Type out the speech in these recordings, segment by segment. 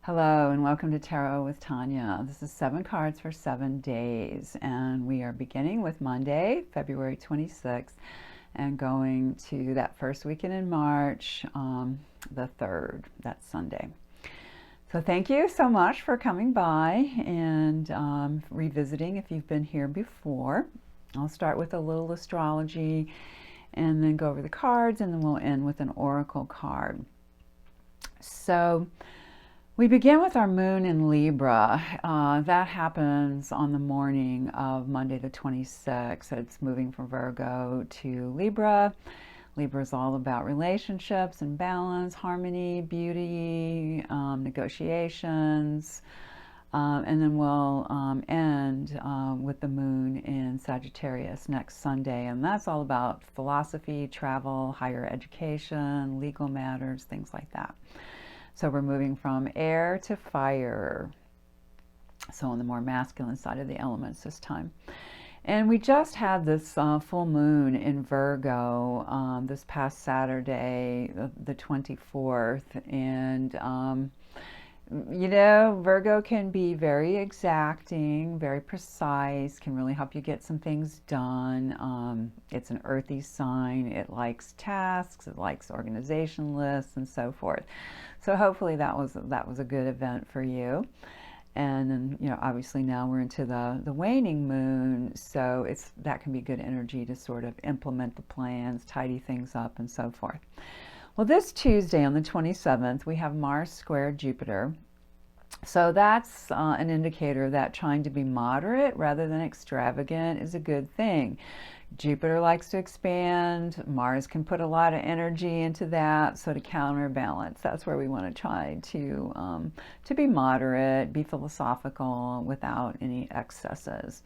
Hello and welcome to Tarot with Tanya. This is 7 cards for 7 days, and we are beginning with Monday, February 26th, and going to that first weekend in March, the 3rd, that's Sunday. So thank you so much for coming by and revisiting if you've been here before. I'll start with a little astrology and then go over the cards, and then we'll end with an oracle card. So we begin with our moon in Libra. That happens on the morning of Monday the 26th. It's moving from Virgo to Libra. Libra is all about relationships and balance, harmony, beauty, negotiations. And then we'll end with the moon in Sagittarius next Sunday. And that's all about philosophy, travel, higher education, legal matters, things like that. So we're moving from air to fire. So on the more masculine side of the elements this time. And we just had this full moon in Virgo this past Saturday, the 24th. And, you know, Virgo can be very exacting, very precise, can really help you get some things done. It's an earthy sign. It likes tasks, it likes organization lists, and so forth. So hopefully that was a good event for you. And then, you know, obviously now we're into the waning moon, so that can be good energy to sort of implement the plans, tidy things up, and so forth. Well, this Tuesday on the 27th, we have Mars square Jupiter. So that's an indicator that trying to be moderate rather than extravagant is a good thing. Jupiter likes to expand. Mars can put a lot of energy into that. So to counterbalance, that's where we want to try to be moderate, be philosophical without any excesses.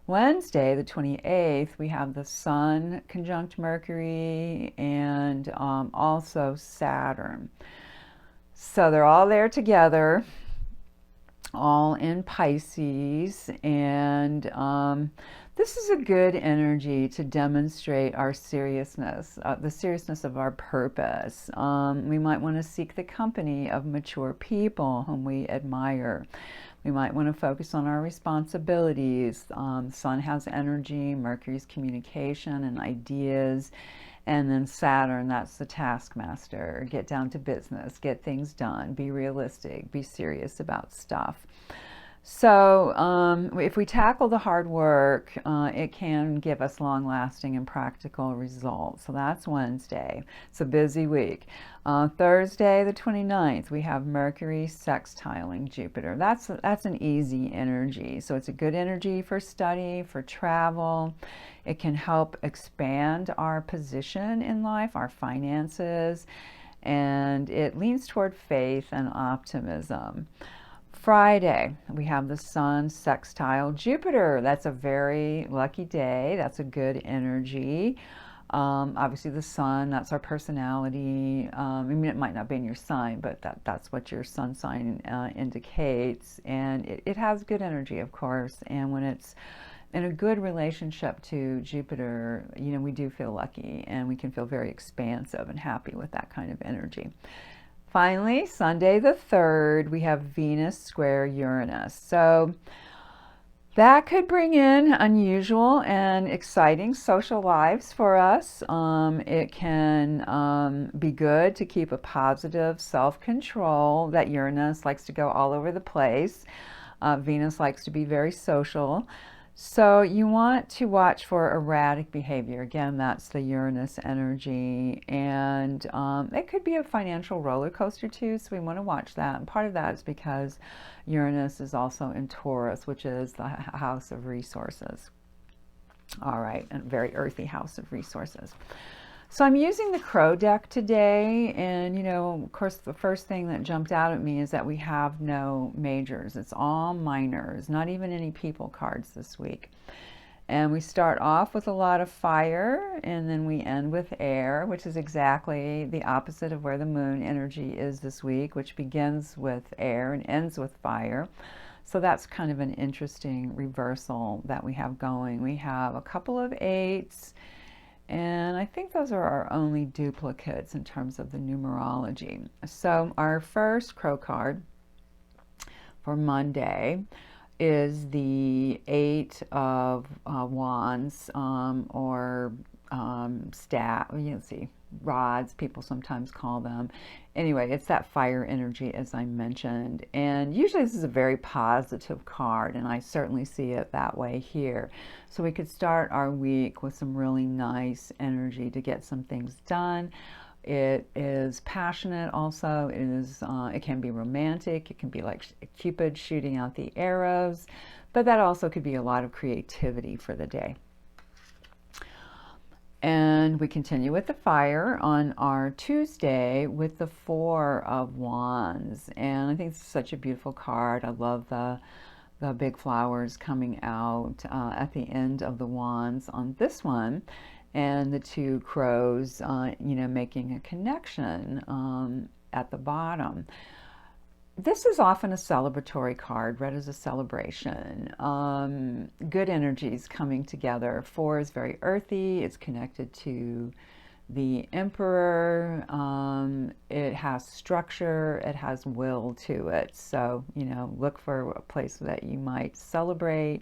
Wednesday, the 28th, we have the Sun conjunct Mercury and also Saturn. So they're all there together, all in Pisces, and this is a good energy to demonstrate our seriousness, the seriousness of our purpose. We might want to seek the company of mature people whom we admire. We might want to focus on our responsibilities. Sun has energy, Mercury's communication and ideas, and then Saturn, that's the taskmaster. Get down to business, get things done, be realistic, be serious about stuff. So if we tackle the hard work, it can give us long-lasting and practical results. So that's Wednesday. It's a busy week. Thursday, the 29th, we have Mercury sextiling Jupiter. That's an easy energy. So it's a good energy for study, for travel. It can help expand our position in life, our finances, and it leans toward faith and optimism. Friday, we have the Sun sextile Jupiter. That's a very lucky day. That's a good energy. Obviously the Sun, that's our personality. I mean, it might not be in your sign, but that's what your Sun sign indicates. And it has good energy, of course. And when it's in a good relationship to Jupiter, you know, we do feel lucky and we can feel very expansive and happy with that kind of energy. Finally, Sunday the 3rd, we have Venus square Uranus. So that could bring in unusual and exciting social lives for us. It can be good to keep a positive self-control. That Uranus likes to go all over the place. Venus likes to be very social. So you want to watch for erratic behavior. Again, that's the Uranus energy. And it could be a financial roller coaster too, so we want to watch that. And part of that is because Uranus is also in Taurus, which is the house of resources. All right, a very earthy house of resources. So I'm using the Crow deck today, and you know, of course, the first thing that jumped out at me is that we have no majors. It's all minors, not even any people cards this week. And we start off with a lot of fire, and then we end with air, which is exactly the opposite of where the moon energy is this week, which begins with air and ends with fire. So that's kind of an interesting reversal that we have going. We have a couple of eights, and I think those are our only duplicates in terms of the numerology. So our first crow card for Monday is the Eight of Wands, or staff, rods, people sometimes call them. Anyway, it's that fire energy, as I mentioned. And usually this is a very positive card, and I certainly see it that way here. So we could start our week with some really nice energy to get some things done. It is passionate also. It can be romantic. It can be like Cupid shooting out the arrows, but that also could be a lot of creativity for the day. And we continue with the fire on our Tuesday with the Four of Wands. And I think it's such a beautiful card. I love the big flowers coming out at the end of the wands on this one. And the two crows, making a connection at the bottom. This is often a celebratory card, read as a celebration. Good energies coming together. Four is very earthy. It's connected to the Emperor. It has structure. It has will to it. So, look for a place that you might celebrate.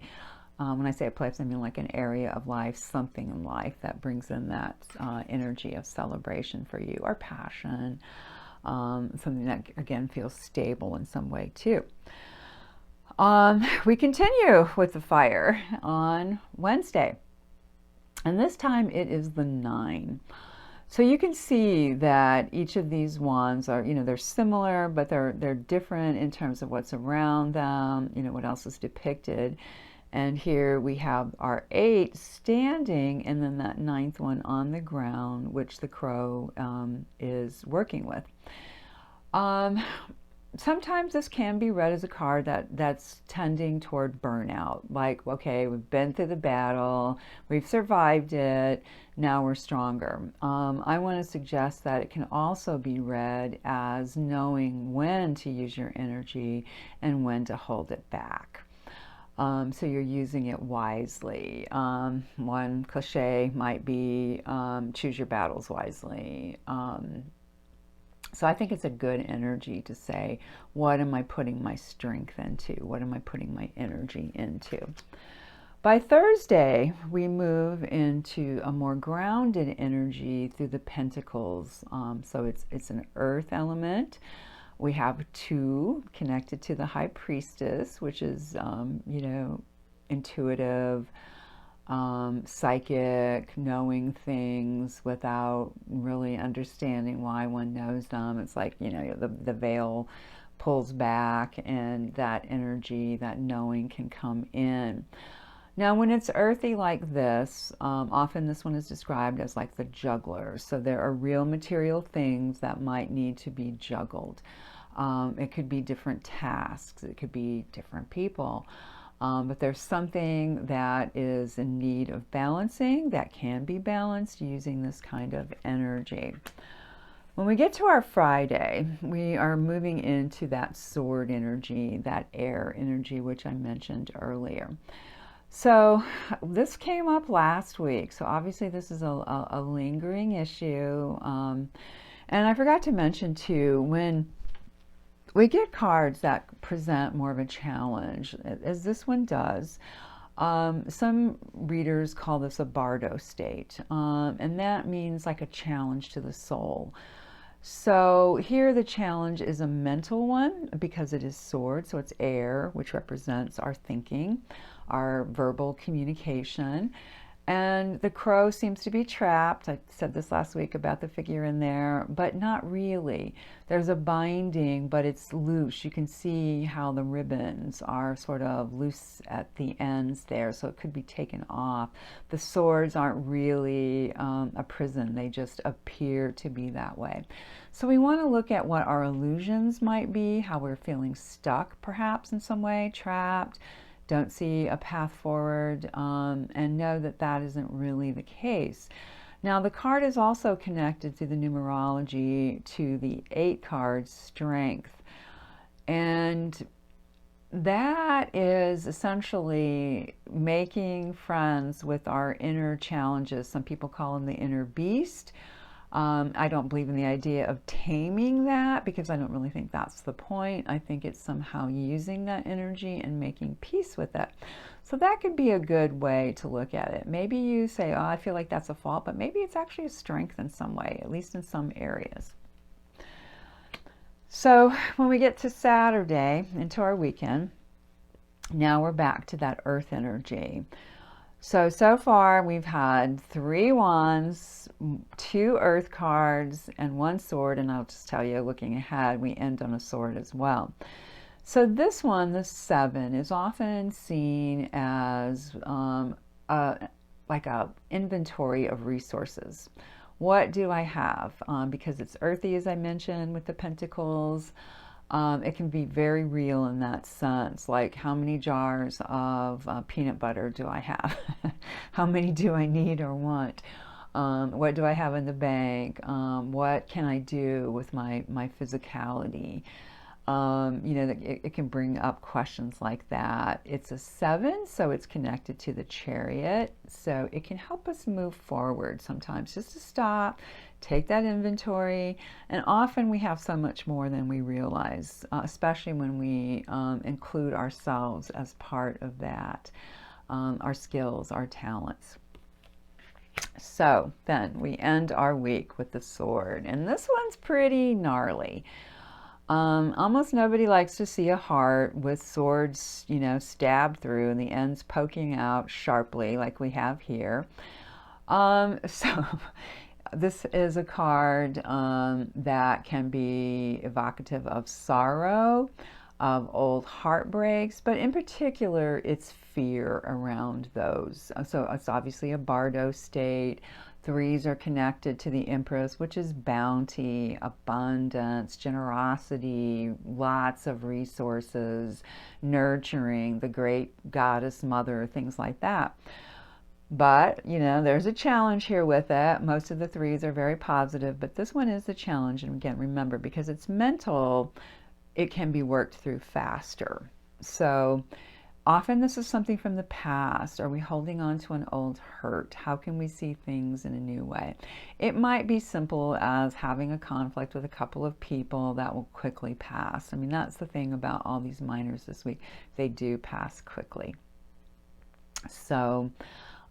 When I say a place, I mean like an area of life, something in life that brings in that energy of celebration for you, or passion. Something that, again, feels stable in some way too. We continue with the fire on Wednesday, and this time it is the 9. So you can see that each of these wands are, they're similar, but they're different in terms of what's around them, what else is depicted. And here we have our 8 standing, and then that 9th one on the ground, which the crow is working with. Sometimes this can be read as a card that's tending toward burnout. Like, okay, we've been through the battle, we've survived it, now we're stronger. I want to suggest that it can also be read as knowing when to use your energy and when to hold it back. So you're using it wisely. One cliche might be choose your battles wisely. So I think it's a good energy to say, what am I putting my strength into? What am I putting my energy into? By Thursday, we move into a more grounded energy through the pentacles. So it's an earth element. We have 2 connected to the high priestess, which is, intuitive, psychic, knowing things without really understanding why one knows them. It's like, the veil pulls back and that energy, that knowing can come in. Now, when it's earthy like this, often this one is described as like the juggler. So there are real material things that might need to be juggled. It could be different tasks. It could be different people. But there's something that is in need of balancing that can be balanced using this kind of energy. When we get to our Friday, we are moving into that sword energy, that air energy, which I mentioned earlier. So this came up last week. So obviously this is a lingering issue. And I forgot to mention too, when we get cards that present more of a challenge, as this one does, some readers call this a bardo state. And that means like a challenge to the soul. So here the challenge is a mental one because it is sword, so it's air, which represents our thinking, our verbal communication. And the crow seems to be trapped. I said this last week about the figure in there, but not really. There's a binding, but it's loose. You can see how the ribbons are sort of loose at the ends there, so it could be taken off. The swords aren't really a prison. They just appear to be that way. So we want to look at what our illusions might be, how we're feeling stuck perhaps in some way, trapped. don't see a path forward, and know that that isn't really the case. Now, the card is also connected through the numerology to the 8 card strength. And that is essentially making friends with our inner challenges. Some people call them the inner beast. I don't believe in the idea of taming that, because I don't really think that's the point. I think it's somehow using that energy and making peace with it. So that could be a good way to look at it. Maybe you say, oh, I feel like that's a fault, but maybe it's actually a strength in some way, at least in some areas. So when we get to Saturday, into our weekend, now we're back to that earth energy. So far we've had 3 wands, 2 earth cards, and 1 sword. And I'll just tell you, looking ahead, we end on a sword as well. So this one, the 7, is often seen as like a inventory of resources. What do I have? Because it's earthy, as I mentioned, with the pentacles. It can be very real in that sense. Like, how many jars of peanut butter do I have? How many do I need or want? What do I have in the bank? What can I do with my physicality? It can bring up questions like that. It's a 7, so it's connected to the Chariot. So it can help us move forward sometimes, just to stop, take that inventory. And often we have so much more than we realize, especially when we include ourselves as part of that, our skills, our talents. So then we end our week with the sword. And this one's pretty gnarly. Almost nobody likes to see a heart with swords, stabbed through and the ends poking out sharply like we have here. So this is a card that can be evocative of sorrow, of old heartbreaks, but in particular, it's fear around those. So it's obviously a bardo state. 3s are connected to the Empress, which is bounty, abundance, generosity, lots of resources, nurturing, the great goddess mother, things like that. But, there's a challenge here with it. Most of the 3s are very positive, but this one is the challenge. And again, remember, because it's mental, it can be worked through faster. So often this is something from the past. Are we holding on to an old hurt? How can we see things in a new way? It might be simple as having a conflict with a couple of people that will quickly pass. I mean, that's the thing about all these minors this week. They do pass quickly. So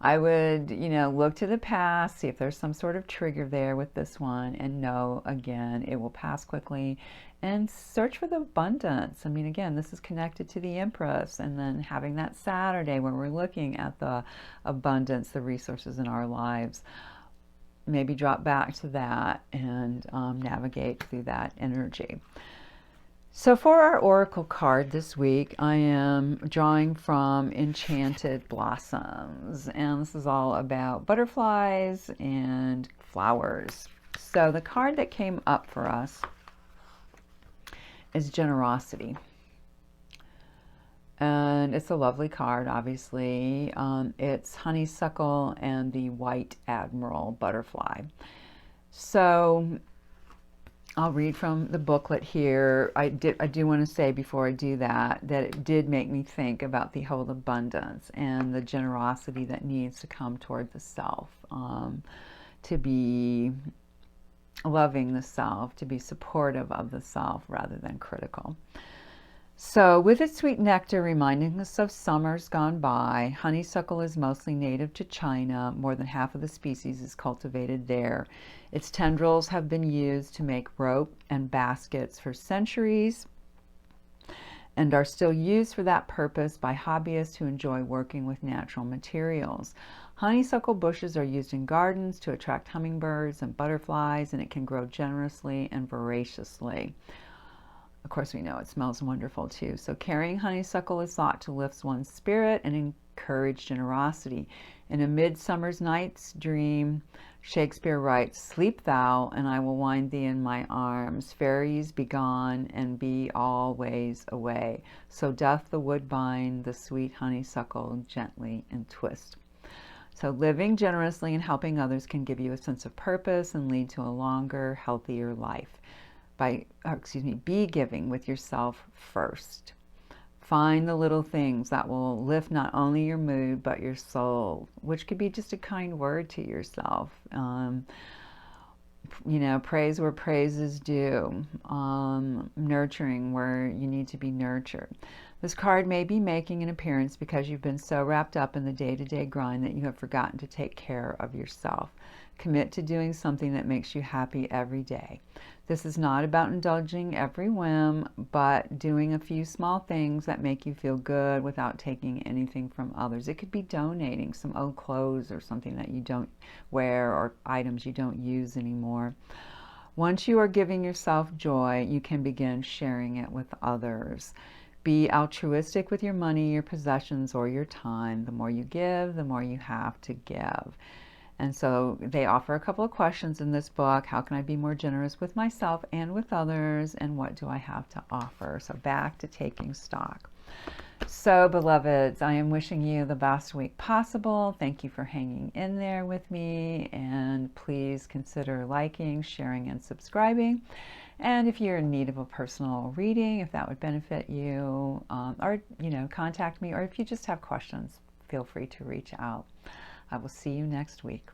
I would, look to the past, see if there's some sort of trigger there with this one, and know, again, it will pass quickly. And search for the abundance. I mean, again, this is connected to the Empress, and then having that Saturday where we're looking at the abundance, the resources in our lives. Maybe drop back to that and navigate through that energy. So for our Oracle card this week, I am drawing from Enchanted Blossoms. And this is all about butterflies and flowers. So the card that came up for us is Generosity. And it's a lovely card, obviously. It's honeysuckle and the white admiral butterfly. So I'll read from the booklet here. I do want to say before I do that it did make me think about the whole abundance and the generosity that needs to come toward the self, to be loving the self, to be supportive of the self rather than critical. So with its sweet nectar reminding us of summers gone by, honeysuckle is mostly native to China. More than half of the species is cultivated there. Its tendrils have been used to make rope and baskets for centuries and are still used for that purpose by hobbyists who enjoy working with natural materials. Honeysuckle bushes are used in gardens to attract hummingbirds and butterflies, and it can grow generously and voraciously. Of course, we know it smells wonderful too. So carrying honeysuckle is thought to lift one's spirit and encourage generosity. In A Midsummer's Night's Dream, Shakespeare writes, "Sleep thou, and I will wind thee in my arms. Fairies be gone, and be always away. So doth the woodbine the sweet honeysuckle gently entwist." So living generously and helping others can give you a sense of purpose and lead to a longer, healthier life. Be giving with yourself first. Find the little things that will lift not only your mood, but your soul, which could be just a kind word to yourself. Praise where praise is due. Nurturing where you need to be nurtured. This card may be making an appearance because you've been so wrapped up in the day-to-day grind that you have forgotten to take care of yourself. Commit to doing something that makes you happy every day. This is not about indulging every whim, but doing a few small things that make you feel good without taking anything from others. It could be donating some old clothes or something that you don't wear or items you don't use anymore. Once you are giving yourself joy, you can begin sharing it with others. Be altruistic with your money, your possessions, or your time. The more you give, the more you have to give. And so they offer a couple of questions in this book. How can I be more generous with myself and with others? And what do I have to offer? So back to taking stock. So, beloveds, I am wishing you the best week possible. Thank you for hanging in there with me. And please consider liking, sharing, and subscribing. And if you're in need of a personal reading, if that would benefit you, or, contact me. Or if you just have questions, feel free to reach out. I will see you next week.